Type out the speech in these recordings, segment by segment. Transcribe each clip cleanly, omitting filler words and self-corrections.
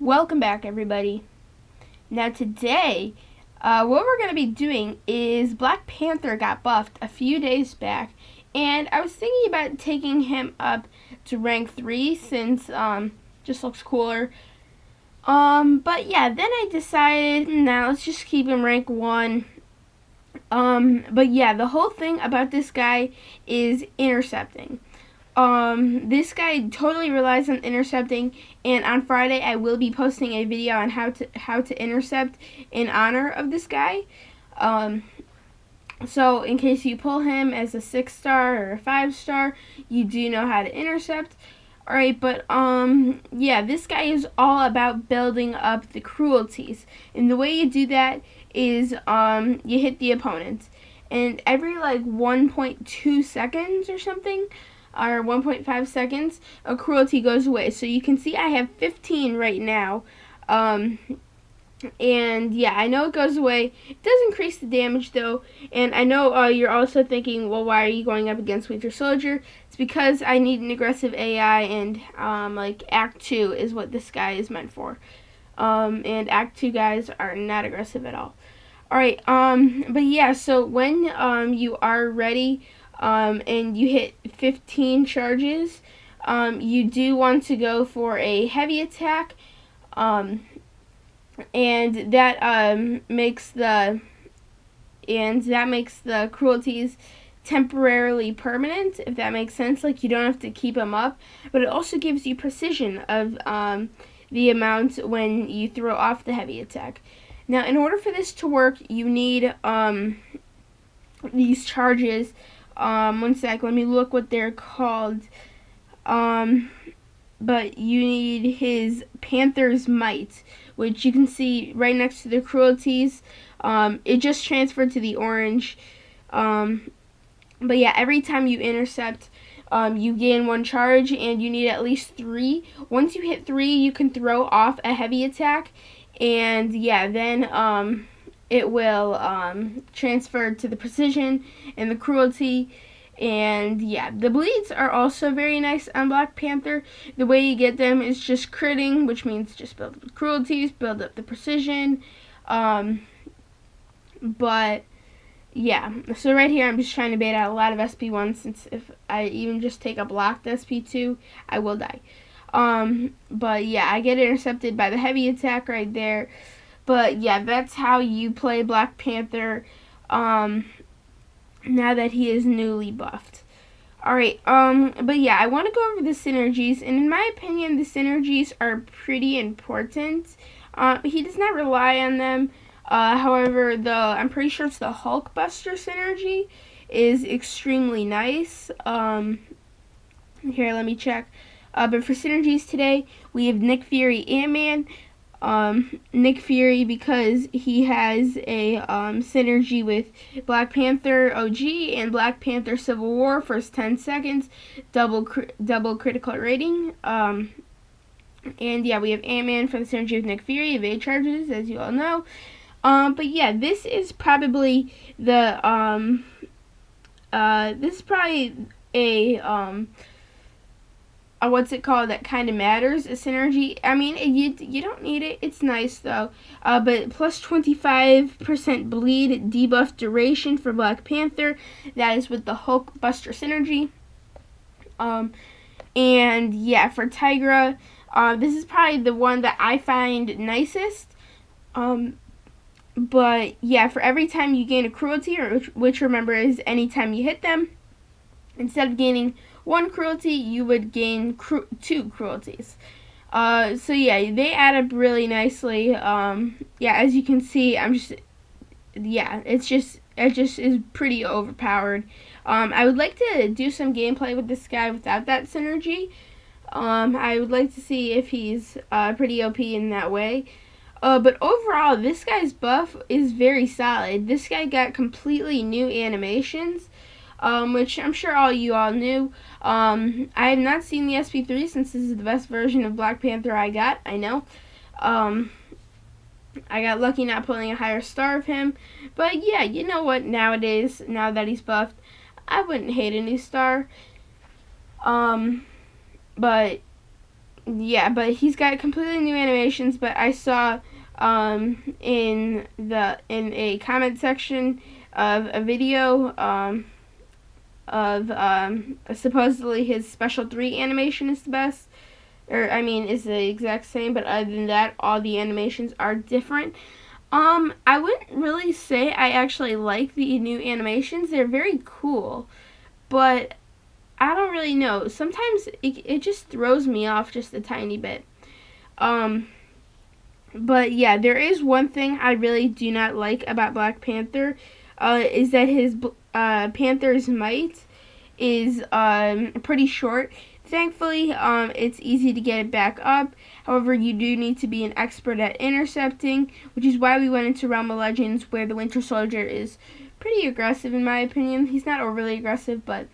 Welcome back, everybody. Now today, what we're going to be doing is Black Panther got buffed a few days back, and I was thinking about taking him up to rank 3 since just looks cooler. But yeah, then I decided, now let's just keep him rank 1. But yeah, the whole thing about this guy is intercepting. This guy totally relies on intercepting, and on Friday I will be posting a video on how to intercept in honor of this guy. So in case you pull him as a 6-star or a 5-star, you do know how to intercept. Alright, but yeah, this guy is all about building up the cruelties. And the way you do that is you hit the opponent. And every like 1.2 seconds or something, or 1.5 seconds, a cruelty goes away. So you can see I have 15 right now. And yeah, I know it goes away. It does increase the damage though. And I know you're also thinking, well, why are you going up against Winter Soldier? It's because I need an aggressive AI, and like Act 2 is what this guy is meant for. And Act 2 guys are not aggressive at all. Alright, but yeah, so when you are ready and you hit 15 charges, you do want to go for a heavy attack, and that makes the cruelties temporarily permanent, if that makes sense. Like, you don't have to keep them up, but it also gives you precision of the amount when you throw off the heavy attack. Now, in order for this to work, you need these charges. One sec, let me look what they're called. But you need his Panther's Might, which you can see right next to the cruelties. It just transferred to the orange. But yeah, every time you intercept, you gain 1 charge, and you need at least 3. Once you hit 3, you can throw off a heavy attack, and yeah, then it will transfer to the precision and the cruelty. And yeah, the bleeds are also very nice on Black Panther. The way you get them is just critting, which means just build up the cruelties, build up the precision. But yeah, so right here I'm just trying to bait out a lot of SP1, since if I even just take a blocked SP2, I will die. But yeah, I get intercepted by the heavy attack right there. But yeah, that's how you play Black Panther now that he is newly buffed. Alright, but yeah, I want to go over the synergies, and in my opinion, the synergies are pretty important. He does not rely on them. However, I'm pretty sure it's the Hulk Buster synergy is extremely nice. Here, let me check. But for synergies today, we have Nick Fury, Ant-Man. Nick Fury, because he has a synergy with Black Panther OG and Black Panther Civil War, first 10 seconds, double critical rating. And yeah, we have Ant-Man for the synergy with Nick Fury, evade charges, as you all know. But yeah, this is probably the what's it called, that kind of matters, a synergy. I mean, you don't need it, it's nice though. But plus 25% bleed debuff duration for Black Panther, that is with the Hulk Buster synergy. And yeah, for Tigra, this is probably the one that I find nicest. But yeah, for every time you gain a cruelty, which remember is anytime you hit them, instead of gaining 1 cruelty, you would gain 2 cruelties. So yeah, they add up really nicely. Yeah, as you can see, it just is pretty overpowered. I would like to do some gameplay with this guy without that synergy. I would like to see if he's pretty OP in that way. But overall, this guy's buff is very solid. This guy got completely new animations, which I'm sure all you all knew. I have not seen the SP3 since this is the best version of Black Panther I got, I know. I got lucky not pulling a higher star of him. But yeah, you know what, nowadays, now that he's buffed, I wouldn't hate a new star. But yeah, but he's got completely new animations. But I saw in a comment section of a video of supposedly his special 3 animation is the best, or I mean is the exact same, but other than that all the animations are different. I wouldn't really say I actually like the new animations. They're very cool, but I don't really know. Sometimes it just throws me off just a tiny bit. But yeah, there is one thing I really do not like about Black Panther, is that his Panther's might is pretty short. Thankfully, it's easy to get it back up. However, you do need to be an expert at intercepting, which is why we went into Realm of Legends, where the Winter Soldier is pretty aggressive in my opinion. He's not overly aggressive, but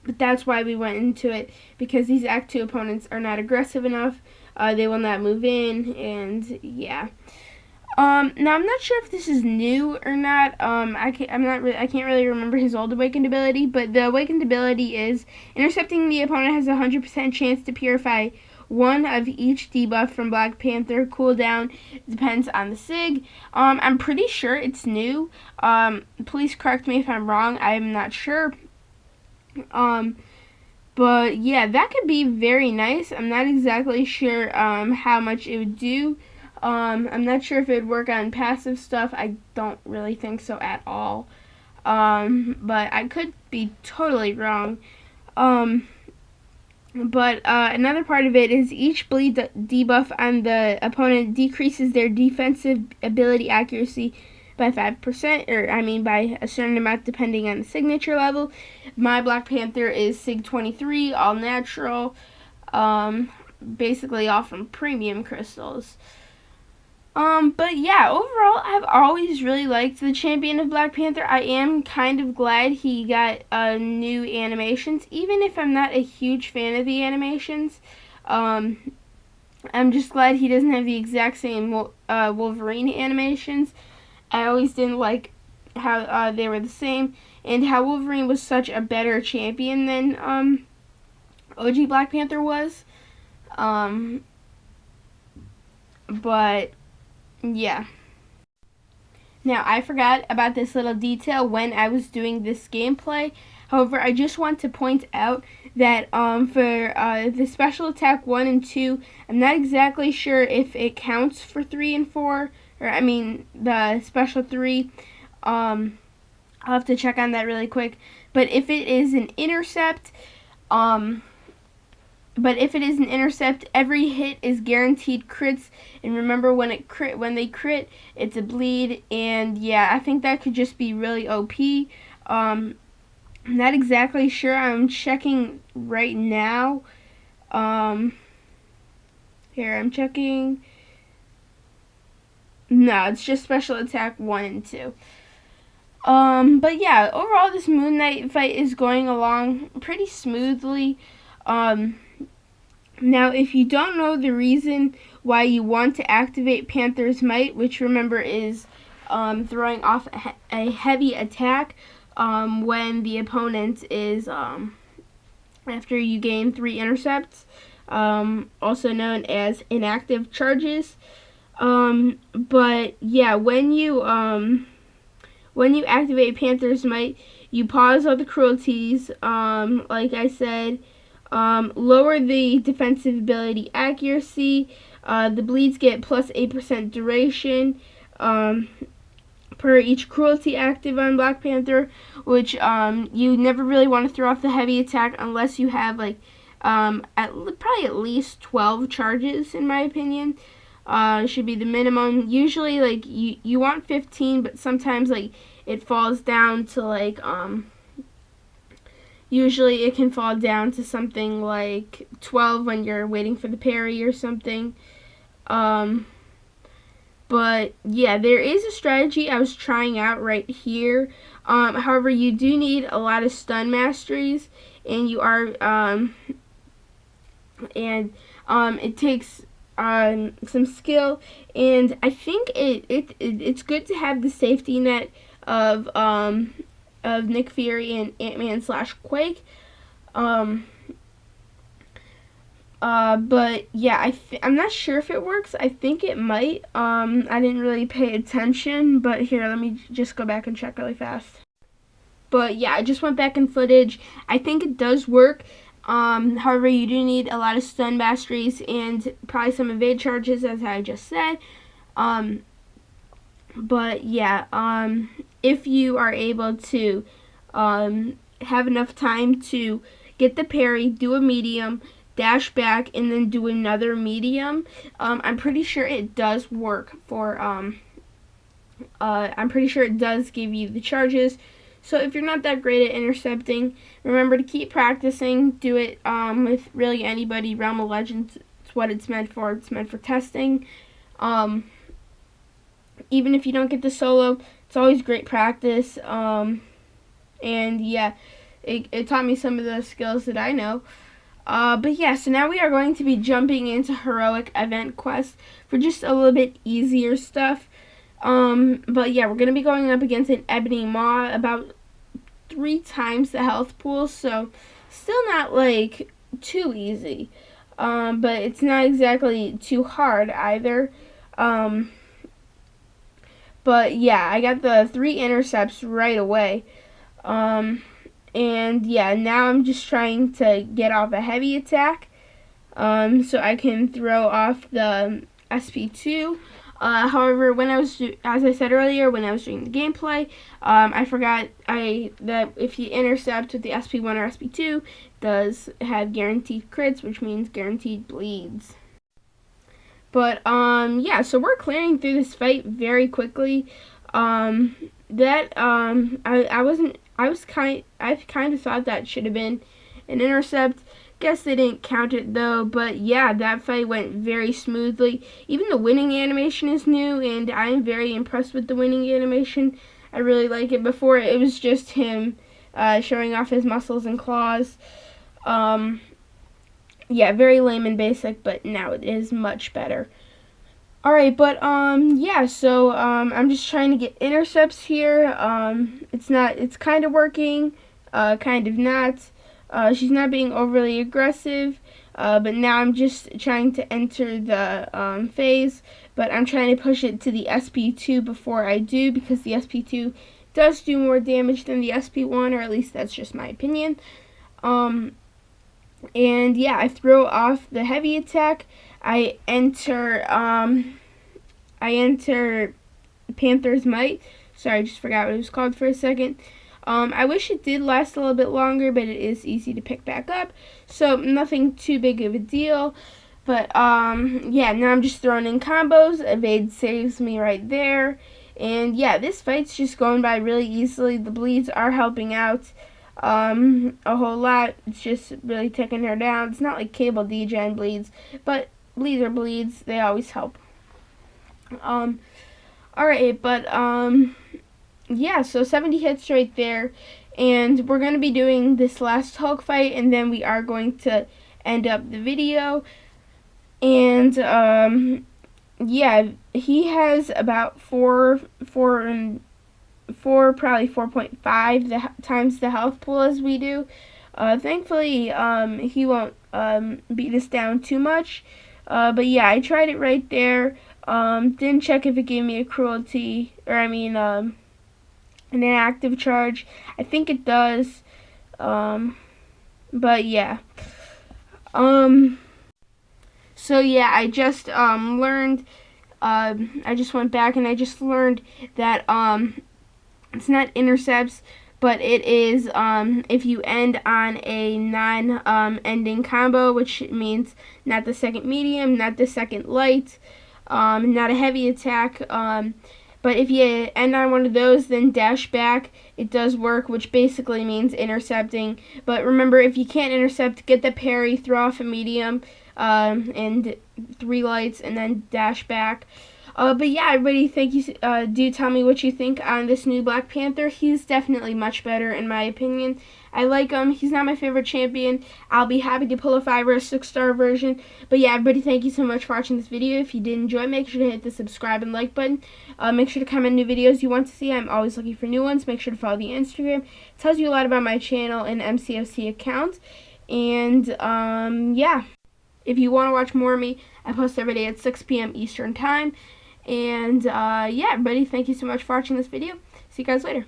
that's why we went into it, because these Act 2 opponents are not aggressive enough. They will not move in, and yeah. Now I'm not sure if this is new or not. I can't really remember his old awakened ability, but the awakened ability is intercepting the opponent has a 100% chance to purify one of each debuff from Black Panther. Cooldown depends on the sig. I'm pretty sure it's new. Please correct me if I'm wrong. I'm not sure. But yeah, that could be very nice. I'm not exactly sure how much it would do. I'm not sure if it would work on passive stuff. I don't really think so at all. But I could be totally wrong. But another part of it is each bleed debuff on the opponent decreases their defensive ability accuracy by 5%, or I mean by a certain amount depending on the signature level. My Black Panther is Sig 23, all natural, basically all from premium crystals. But yeah, overall, I've always really liked the champion of Black Panther. I am kind of glad he got new animations, even if I'm not a huge fan of the animations. I'm just glad he doesn't have the exact same Wolverine animations. I always didn't like how they were the same, and how Wolverine was such a better champion than OG Black Panther was. But yeah. Now, I forgot about this little detail when I was doing this gameplay. However, I just want to point out that for the special attack 1 and 2, I'm not exactly sure if it counts for 3 and 4, or I mean the special 3. I'll have to check on that really quick. But if it is an intercept, every hit is guaranteed crits. And remember, when they crit, it's a bleed. And yeah, I think that could just be really OP. I'm not exactly sure. I'm checking right now. Here, I'm checking. No, it's just special attack 1 and 2. But yeah, overall this Moon Knight fight is going along pretty smoothly. Now, if you don't know the reason why you want to activate Panther's Might, which remember is throwing off a heavy attack when the opponent is, after you gain 3 intercepts, also known as inactive charges. But yeah, when you activate Panther's Might, you pause all the cruelties, like I said, lower the defensive ability accuracy, the bleeds get plus 8% duration, per each cruelty active on Black Panther, which, you never really want to throw off the heavy attack unless you have, like, probably at least 12 charges, in my opinion. Should be the minimum. Usually, like, you want 15, but sometimes, like, it falls down to, like, usually it can fall down to something like 12 when you're waiting for the parry or something. But yeah, there is a strategy I was trying out right here. However, you do need a lot of stun masteries, and you are, it takes some skill, and I think it's good to have the safety net of Nick Fury and Ant-Man / Quake. But yeah, I'm not sure if it works. I think it might. I didn't really pay attention, but here, let me just go back and check really fast. But yeah, I just went back in footage. I think it does work. However, you do need a lot of stun masteries and probably some evade charges, as I just said. But yeah, if you are able to have enough time to get the parry, do a medium, dash back, and then do another medium, I'm pretty sure it does work for, I'm pretty sure it does give you the charges. So if you're not that great at intercepting, remember to keep practicing. Do it with really anybody. Realm of Legends, it's what it's meant for. It's meant for testing. Even if you don't get the solo, it's always great practice. And yeah, it taught me some of the skills that I know. But yeah, so now we are going to be jumping into heroic event quests for just a little bit easier stuff. But yeah, we're going to be going up against an Ebony Maw, about 3 times the health pool, so still not like too easy. But it's not exactly too hard either. But yeah, I got the 3 intercepts right away. And yeah, now I'm just trying to get off a heavy attack, so I can throw off the SP2. However, as I said earlier, when I was doing the gameplay, I forgot that if you intercept with the SP1 or SP2, it does have guaranteed crits, which means guaranteed bleeds. But yeah, so we're clearing through this fight very quickly. I kind of thought that should have been an intercept. Guess they didn't count it though, but yeah, that fight went very smoothly. Even the winning animation is new, and I'm very impressed with the winning animation. I really like it. Before, it was just him showing off his muscles and claws. Yeah, very lame and basic, but now it is much better. Alright, but yeah, so I'm just trying to get intercepts here. It's kind of working, kind of not. She's not being overly aggressive, but now I'm just trying to enter the phase, but I'm trying to push it to the SP2 before I do, because the SP2 does do more damage than the SP1, or at least that's just my opinion. And yeah, I throw off the heavy attack. I enter Panther's Might. Sorry, I just forgot what it was called for a second. I wish it did last a little bit longer, but it is easy to pick back up, so nothing too big of a deal. But yeah, now I'm just throwing in combos. Evade saves me right there, and yeah, this fight's just going by really easily. The bleeds are helping out a whole lot. It's just really taking her down. It's not like Cable Degen bleeds, but bleeds are bleeds. They always help. Alright, but yeah, so 70 hits right there, and we're going to be doing this last Hulk fight, and then we are going to end up the video. And yeah, he has about probably 4.5 times the health pool as we do. Thankfully, he won't beat us down too much. But yeah, I tried it right there. Didn't check if it gave me a cruelty, or an inactive charge. I think it does. But yeah. So yeah, I just learned. I just went back and I just learned that it's not intercepts, but it is if you end on a non-ending combo, which means not the second medium, not the second light, not a heavy attack. But if you end on one of those, then dash back. It does work, which basically means intercepting. But remember, if you can't intercept, get the parry, throw off a medium, and 3 lights, and then dash back. But yeah, everybody, thank you. Do tell me what you think on this new Black Panther. He's definitely much better, in my opinion. I like him. He's not my favorite champion. I'll be happy to pull a 5 or a 6-star version. But yeah, everybody, thank you so much for watching this video. If you did enjoy, make sure to hit the subscribe and like button. Make sure to comment new videos you want to see. I'm always looking for new ones. Make sure to follow the Instagram. It tells you a lot about my channel and MCOC account. And yeah. If you want to watch more of me, I post every day at 6 p.m. Eastern Time. And yeah, everybody, thank you so much for watching this video. See you guys later.